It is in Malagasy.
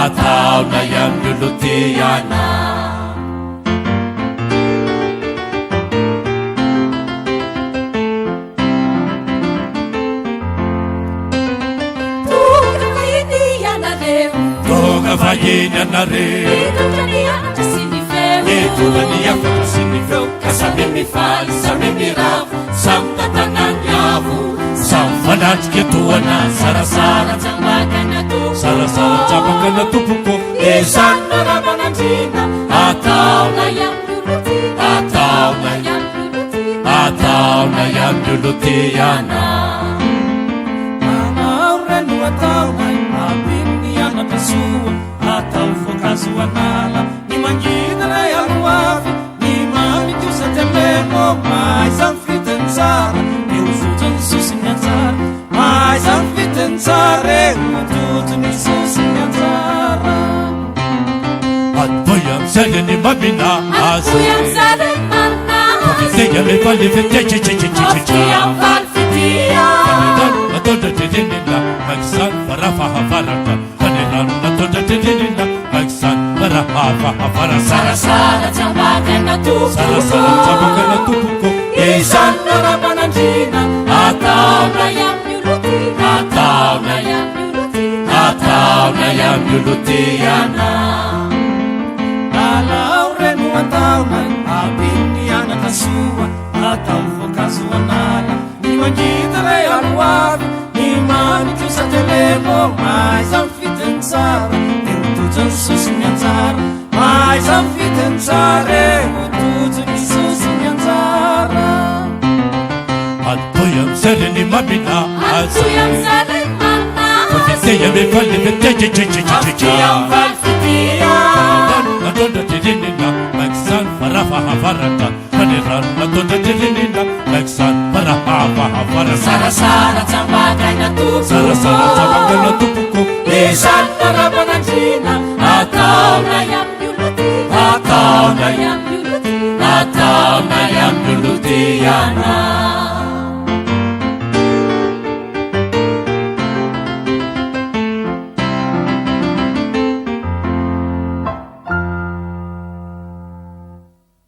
ataona yamyulutiana Vainyanareo etulaniafaka sinifeo kasamimifaly samimiravo samtatananyavo samfanatriketoana sarasara tsapakana tompoko ezanaramanandrina ataona yamyulutiana manaureno ataona apinianaka soa atao voankazoanala ny mangina ray aloavy ny mamikosatylemo maizany fitiny tsara eo fotony sosiny anjara maizany fitiny tsara eo matotony sosiny anjara atoy amzaleny mamina azy atondratrinina makisany farafahavaraka fanelano natondratrinina makisany farahafahavara sarasara tsabakana tompoko izany naramanandrina ataona yamyulutiana alao reno ataona abinianaka soa atao voankazoanala ny mangita ray aloavy ny mamikosatelemo maizany fitiny tsara eo tojony sosiny anjara maizany fitiny tsara eo tojony sosiny anjara atoy amzaleny mamina azy natondratrinina makisany farafahavaraka fanerano natondratrinina makisany farahafahavara sarasara tsabakana tompoko izany naramanandrina ataona yamyulutiana